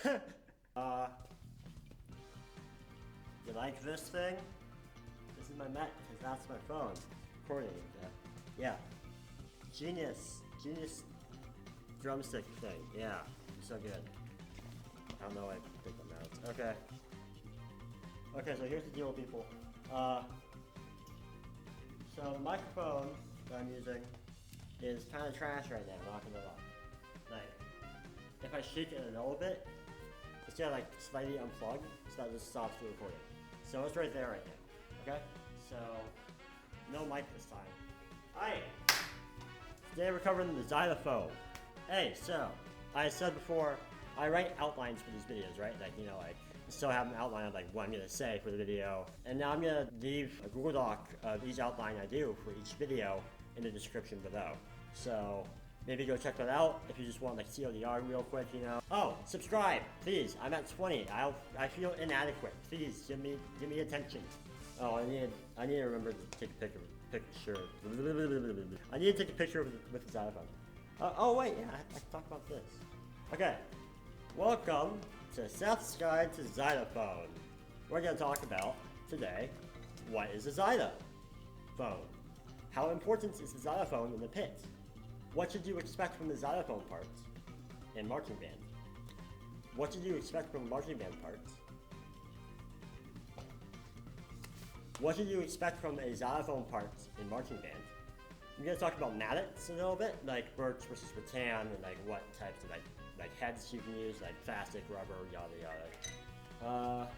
You like this thing? This is my Met, because that's my phone. Recording it. Yeah. Genius drumstick thing. Yeah. So good. I don't know, I think the mouse. Okay. Okay, so here's the deal, people. So the microphone that I'm using is kind of trash right now, not gonna lie. Like, if I shake it a little bit, it's gonna like slightly unplug, so that just stops the recording. So it's right there right now, okay? So, no mic this time. Hi! Today we're covering the xylophone. Hey, so, I said before, I write outlines for these videos, right? Like, you know, I still have an outline of like what I'm gonna say for the video. And now I'm gonna leave a Google Doc of each outline I do for each video in the description below. So, maybe go check that out if you just want like CODR real quick, you know. Oh, subscribe, please. I'm at 20. I feel inadequate. Please give me attention. Oh, I need to remember to take a picture. I need to take a picture with the xylophone. Oh wait, yeah, I talked about this. Okay, welcome to Seth's Guide to Xylophone. We're gonna talk about today what is a xylophone. How important is the xylophone in the pit? What should you expect from the xylophone parts in marching band? What should you expect from marching band parts? What should you expect from a xylophone part in marching band? I'm gonna talk about mallets a little bit, like birch versus rattan, and like what types of like heads you can use, like plastic, rubber, yada yada.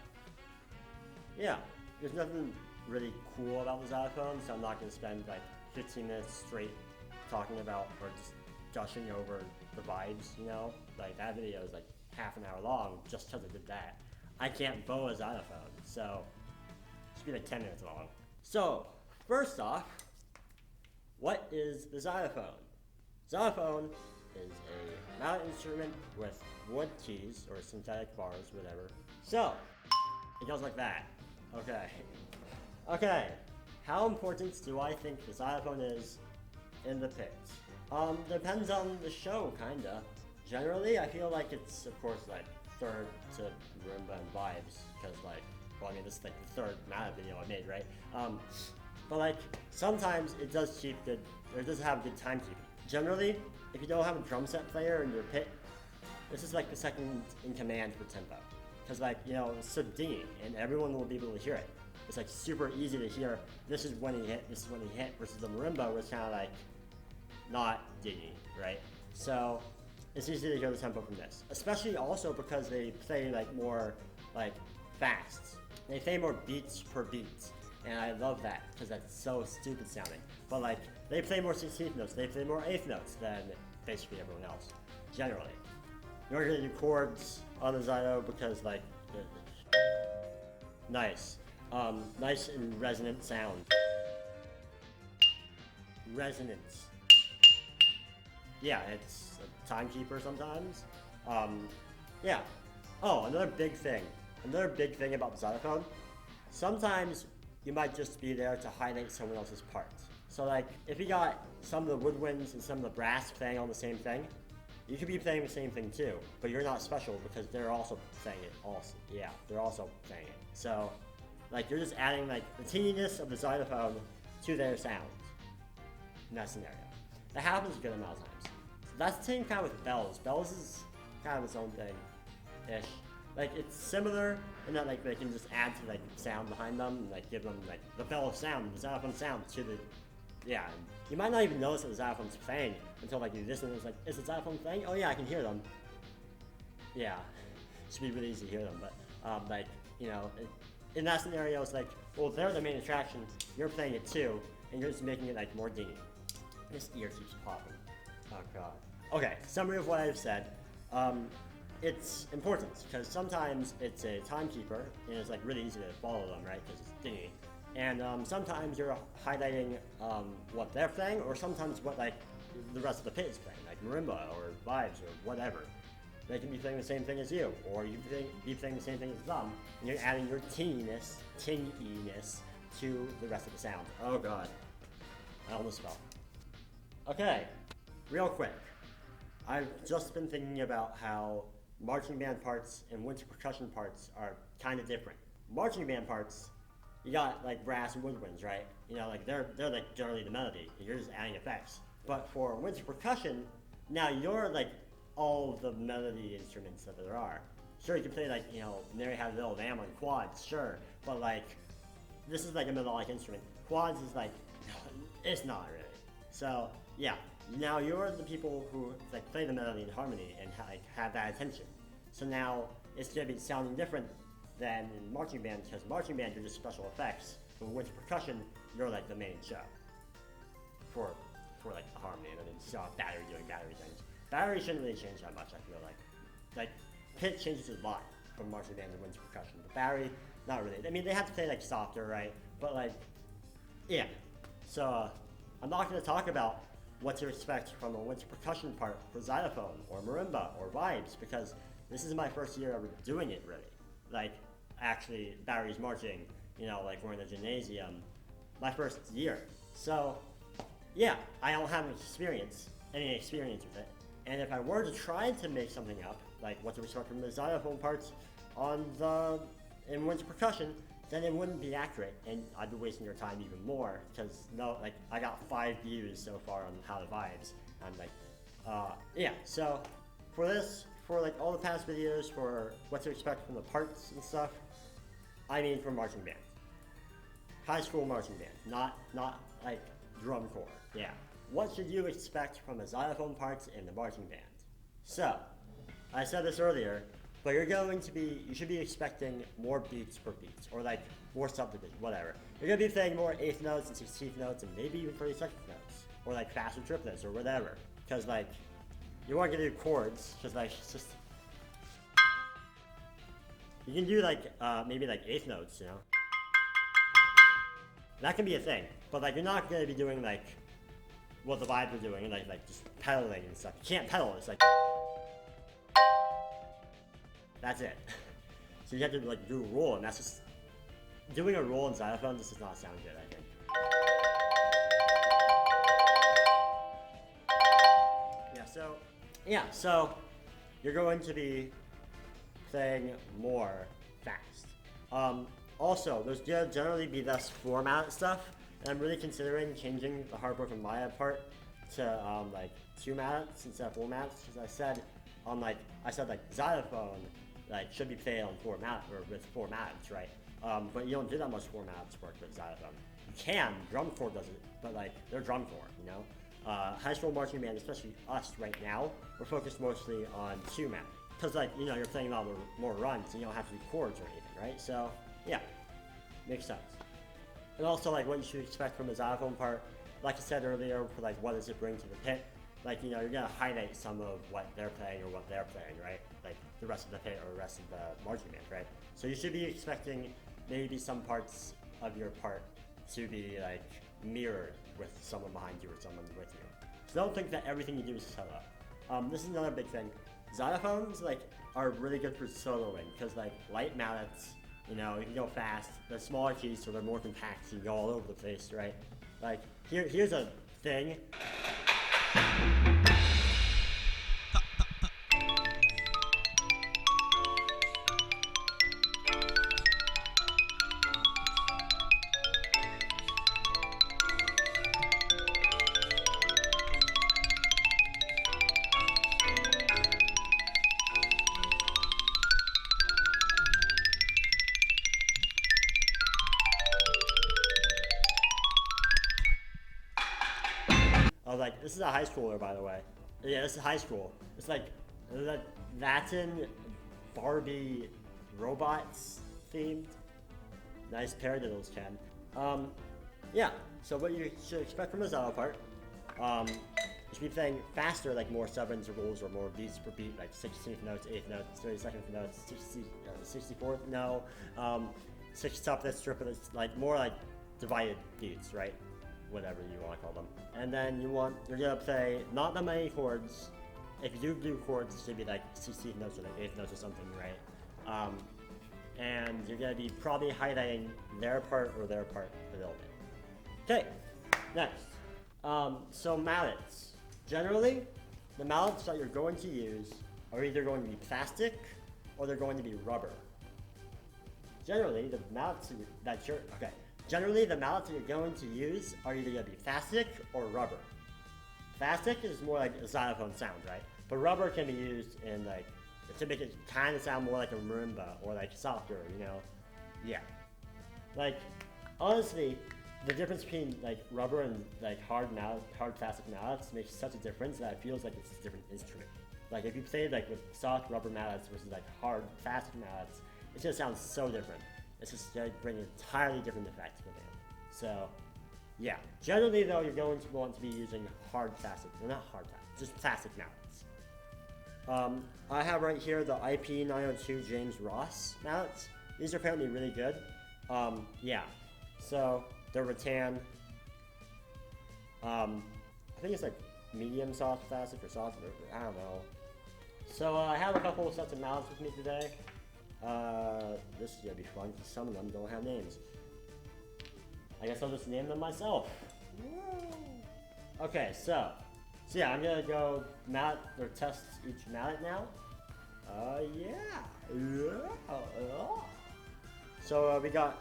Yeah, there's nothing really cool about the xylophone, so I'm not gonna spend like 15 minutes straight talking about or just gushing over the vibes, you know? Like that video is like half an hour long just because I did that. I can't bow a xylophone, so it should be like 10 minutes long. So, first off, what is the xylophone? Xylophone is a mallet instrument with wood keys or synthetic bars, whatever. So, it goes like that. Okay. Okay, how important do I think the xylophone is in the pit? Depends on the show, kinda. Generally, I feel like it's, of course, like, third to marimba and vibes, because, like, well, I mean, this is, like, the third mallet video I made, right? But, like, sometimes it does keep good, or it does have good timekeeping. Generally, if you don't have a drum set player in your pit, this is, like, the second in command for tempo. Because, like, you know, it's so dingy, and everyone will be able to hear it. It's, like, super easy to hear, this is when he hit, this is when he hit, versus the marimba was kind of, like, not dingy, right? So, it's easy to hear the tempo from this. Especially also because they play, like, more, like, fast. They play more beats per beat. And I love that, because that's so stupid sounding. But, like, they play more 16th notes, they play more 8th notes than basically everyone else, generally. You're gonna do chords on the xylo because, like, nice. Nice and resonant sound. Resonance. Yeah, it's a timekeeper sometimes. Yeah. Oh, another big thing about the xylophone. Sometimes you might just be there to highlight someone else's part. So like, if you got some of the woodwinds and some of the brass playing on the same thing, you could be playing the same thing too, but you're not special because they're also playing it also. Yeah, they're also playing it. So, like, you're just adding like the tinginess of the xylophone to their sound in that scenario. That happens a good amount of times. So that's the same kind of with bells. Bells is kind of its own thing-ish. Like, it's similar in that, like, they can just add to, like, sound behind them and, like, give them, like, the bell sound, the xylophone sound to the, yeah. You might not even notice that the xylophone's playing until, like, you listen and it's like, is the xylophone playing? Oh, yeah, I can hear them. Yeah. It should be really easy to hear them, but, like, you know, in that scenario, it's like, well, they're the main attraction, you're playing it too, and you're just making it, like, more dingy. This ear keeps popping. Oh, God. Okay, summary of what I've said. It's important because sometimes it's a timekeeper and it's like really easy to follow them, right? Because it's dingy. And sometimes you're highlighting what they're playing, or sometimes what like the rest of the pit is playing, like marimba or vibes or whatever. They can be playing the same thing as you, or you can be playing the same thing as them, and you're adding your ting-iness to the rest of the sound. Oh God, I almost fell. Okay, real quick. I've just been thinking about how marching band parts and winter percussion parts are kind of different. Marching band parts, you got like brass and woodwinds, right? You know, like they're like generally the melody. You're just adding effects. But for winter percussion, now you're like all of the melody instruments that there are. Sure, you can play like, you know, Mary Had a Little Lamb on quads, sure, but like this is like a melodic instrument. Quads is like, it's not really. So yeah, now you're the people who like play the melody in harmony and like have that attention. So now it's gonna be sounding different than in marching band, because marching band you're just special effects. But with percussion, you're like the main show for like a harmony. And then you saw battery doing battery things. Battery shouldn't really change that much. I feel like pitch changes a lot from marching band to winter percussion, but battery not really. I mean, they have to play like softer, right? But like, yeah. So I'm not going to talk about what to expect from a winter percussion part for xylophone or marimba or vibes, because this is my first year ever doing it really. Like actually batteries marching, you know, like we're in a gymnasium, my first year. So yeah, I don't have any experience with it. And if I were to try to make something up, like what to expect from the xylophone parts in winter percussion, then it wouldn't be accurate, and I'd be wasting your time even more, because like I got 5 views so far on how the vibes. I'm like, yeah. So for like all the past videos for what to expect from the parts and stuff, I mean from marching band, high school marching band, not like drum corps. Yeah. What should you expect from the xylophone parts in the marching band? So, I said this earlier, but you should be expecting more beats per beat, or like more subdivision, whatever. You're gonna be playing more 8th notes and 16th notes, and maybe even 32nd notes, or like faster triplets, or whatever. Cause like, you aren't gonna do chords, cause like, it's just, you can do like, maybe like 8th notes, you know? That can be a thing, but like, you're not gonna be doing like, what the vibes are doing, like just pedaling and stuff. You can't pedal, it's like, that's it. So you have to like do a roll, and that's just, doing a roll in xylophone, this does not sound good, I think. So you're going to be playing more fast. Also, there's gonna generally be less floor mallet stuff, and I'm really considering changing the hardware from mallet part to like 2 mallets instead of 4 mallets, because I said like xylophone like should be played on 4 mallet or with 4 mallets, right? But you don't do that much 4 mallets work with xylophone. You can, drum corps does it, but like they're drum corps, you know? High school marching band, especially us right now, we're focused mostly on 2 mallet. Because like, you know, you're playing a lot more runs, and you don't have to do chords or anything, right? So yeah, makes sense. And also like what you should expect from the xylophone part, like I said earlier, for like what does it bring to the pit, like, you know, you're gonna highlight some of what they're playing or what they're playing, right? Like the rest of the pit or the rest of the marching band, right? So you should be expecting maybe some parts of your part to be like mirrored with someone behind you or someone with you. So don't think that everything you do is solo. This is another big thing. Xylophones like are really good for soloing, because like light mallets, you know, you can go fast. They're smaller keys, so they're more compact, so you can go all over the place, right? Like, here's a thing. I was like, this is a high schooler, by the way. Yeah, this is high school. It's like the Latin Barbie robots themed. Nice paradiddles, Ken. Yeah, so what you should expect from the xylo part, you should be playing faster, like more 7 intervals or more beats per beat, like 16th notes, 8th notes, 32nd notes, 64th, no, 6 tuplets, triplets, like more like divided beats, right? Whatever you want to call them. And then you're gonna play not that many chords. If you do chords, it should be like 16th notes or like 8th notes or something, right? And you're gonna be probably highlighting their part or their part a little bit. Okay, next. So mallets. Generally, the mallets that you're going to use are either going to be plastic or they're going to be rubber. Generally, the mallets that you're going to use are either going to be plastic or rubber. Plastic is more like a xylophone sound, right? But rubber can be used in like to make it kind of sound more like a marimba or like softer, you know? Yeah. Like honestly, the difference between like rubber and like hard plastic mallets makes such a difference that it feels like it's a different instrument. Like if you play like with soft rubber mallets versus like hard plastic mallets, it's gonna sound so different. It's just gonna bring an entirely different effect to the band. So, yeah. Generally though, you're going to want to be using hard plastic, well, not hard plastic, just plastic mallets. I have right here the IP902 James Ross mallets. These are apparently really good. Yeah. So, they're rattan. I think it's like medium soft plastic or soft, I don't know. So I have a couple of sets of mallets with me today. This is gonna be fun because some of them don't have names. I guess I'll just name them myself. Okay, so yeah, I'm gonna go mallet or test each mallet now. Yeah. So we got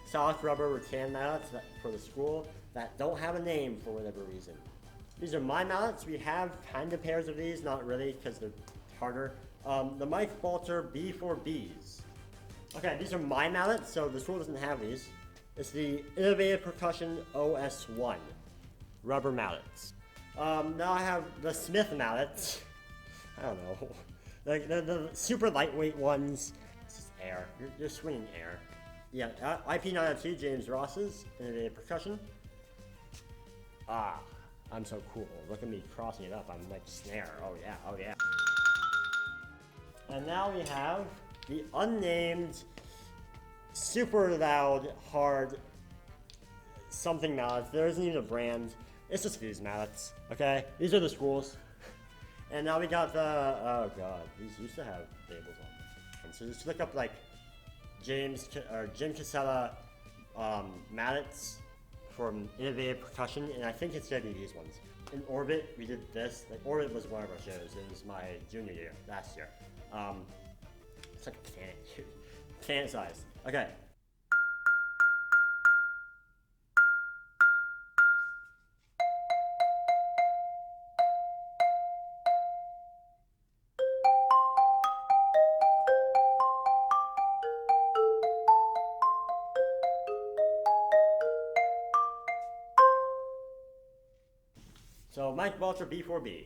soft rubber rattan mallets for the school that don't have a name for whatever reason. These are my mallets. We have kind of pairs of these, not really because they're harder. The Mike Walter B4Bs. Okay, these are my mallets, so the school doesn't have these. It's the Innovative Percussion OS1 rubber mallets. Now I have the Smith mallets. I don't know. Like the super lightweight ones. It's just air. You're swinging air. Yeah, IP902 James Ross's Innovative Percussion. Ah, I'm so cool. Look at me crossing it up. I'm like snare. Oh yeah, oh yeah. And now we have the unnamed, super loud, hard something mallets. There isn't even a brand. It's just these mallets, okay? These are the schools. And now we got the, oh god, these used to have labels on them. And so just look up like Jim Casella mallets from Innovative Percussion, and I think it's gonna be these ones. In Orbit, we did this. Like Orbit was one of our shows. It was my junior year, last year. It's like a planet, planet size. Okay. So Mike Walter B4B.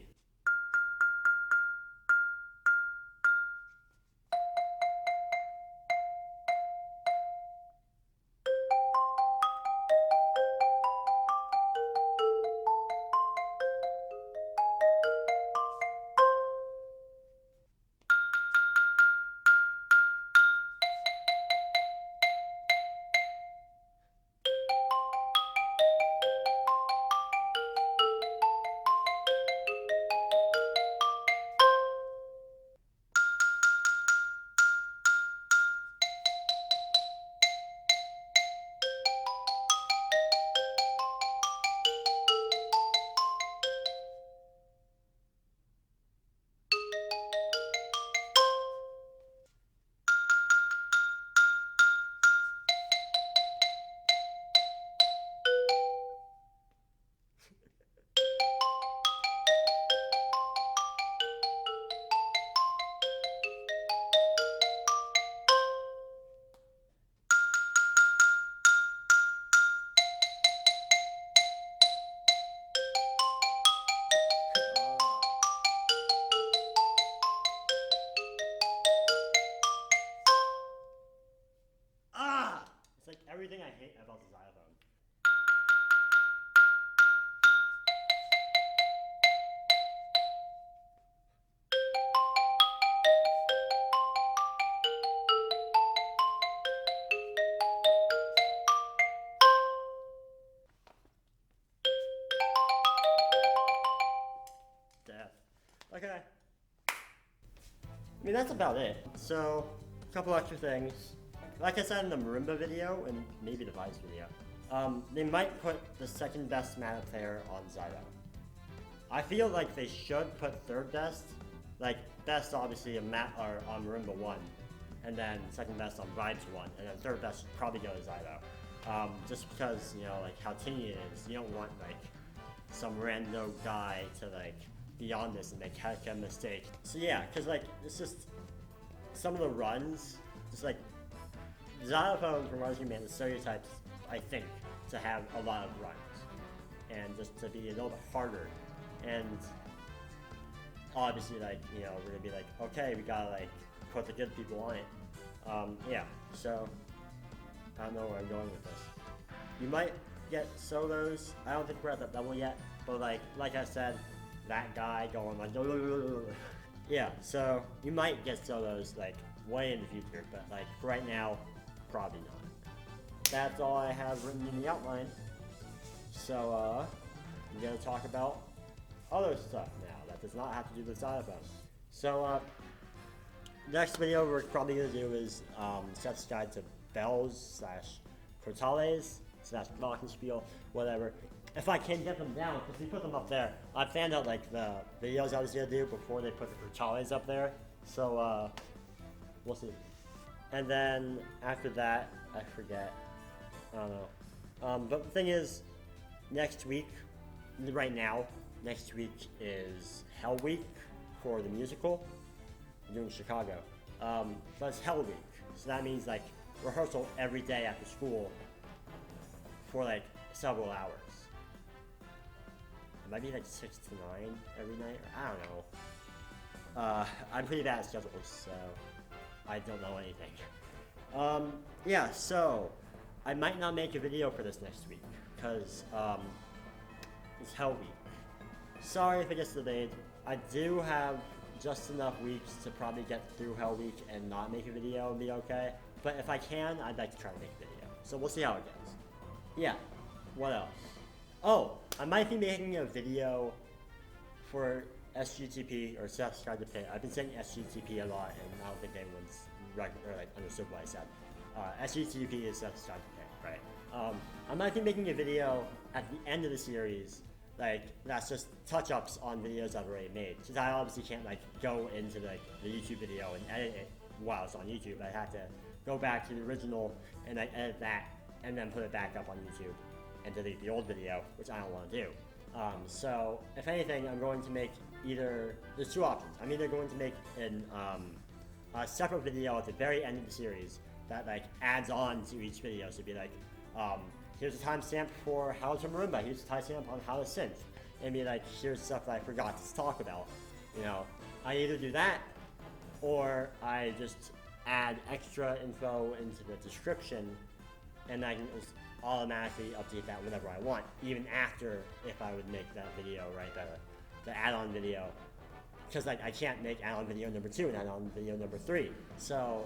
It's like everything I hate about the xylophone. Death. Okay. I mean, that's about it. So, a couple extra things. Like I said in the marimba video, and maybe the Vice video, they might put the second best mallet player on Xylo. I feel like they should put third best. Like, best obviously on marimba 1, and then second best on vibes 1, and then third best should probably go to Xylo. Just because, you know, like how ting-y it is, you don't want like some rando guy to like be on this and make a mistake. So yeah, cause like it's just some of the runs, just like Xylophone from Porgy and Bess stereotypes, I think, to have a lot of runs and just to be a little bit harder. And obviously, like, you know, we're gonna be like, okay, we gotta like put the good people on it. Yeah, so I don't know where I'm going with this. You might get solos. I don't think we're at that level yet, but like I said, that guy going like, yeah. So you might get solos like way in the future, but like right now, probably not. That's all I have written in the outline. So I'm gonna talk about other stuff now that does not have to do with Xylophone. So next video we're probably gonna do is Seth's guide to bells / crotales / glockenspiel, whatever. If I can get them down, because we put them up there. I found out like the videos I was gonna do before they put the crotales up there. So we'll see. And then after that, I forget. I don't know. But the thing is, next week, right now, next week is Hell Week for the musical. I'm doing Chicago. But it's Hell Week. So that means like rehearsal every day after school for like several hours. It might be like 6 to 9 every night, or I don't know. I'm pretty bad at schedules, so I don't know anything. Yeah, so I might not make a video for this next week because it's Hell Week. Sorry if it gets delayed. I do have just enough weeks to probably get through Hell Week and not make a video and be okay. But if I can, I'd like to try to make a video. So we'll see how it goes. Yeah, what else? Oh, I might be making a video for SGtP or Seth's Guide to Pit. I've been saying SGtP a lot, and I don't think anyone's understood what I said. SGtP is Seth's Guide to Pit, right? I might be making a video at the end of the series, like that's just touch-ups on videos I've already made. Because I obviously can't like go into like the YouTube video and edit it while it's on YouTube. I have to go back to the original and like edit that and then put it back up on YouTube and delete the old video, which I don't want to do. So if anything, I'm going to make there's two options. I'm either going to make a separate video at the very end of the series that like adds on to each video. So it'd be like, here's a timestamp for how to marimba, here's a timestamp on how to synth, and be like, here's stuff that I forgot to talk about. You know, I either do that, or I just add extra info into the description, and I can just automatically update that whenever I want, even after if I would make that video, right, the add-on video, because like I can't make add-on video number 2 and add-on video number 3. So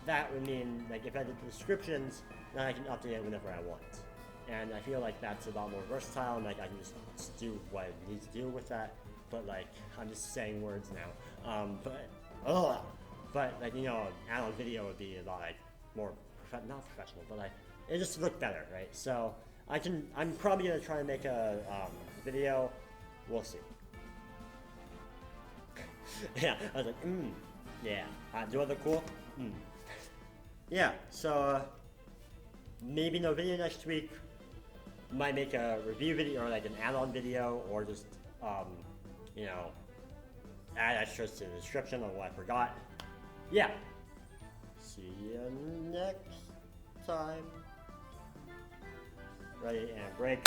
that would mean like if I did the descriptions, then I can update it whenever I want. And I feel like that's a lot more versatile, and like I can just do what I need to do with that. But like I'm just saying words now. But like, you know, an add-on video would be a lot like more not professional, but like it just looked better, right? So I'm probably gonna try to make a video. We'll see. Yeah, I was like, yeah. Do I look cool? Yeah. So maybe no video next week. Might make a review video or like an add-on video, or just you know, add extras to the description on what I forgot. Yeah. See you next time. Ready and break.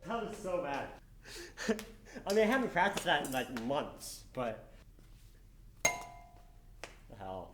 That was so bad. I mean, I haven't practiced that in like months, but the hell.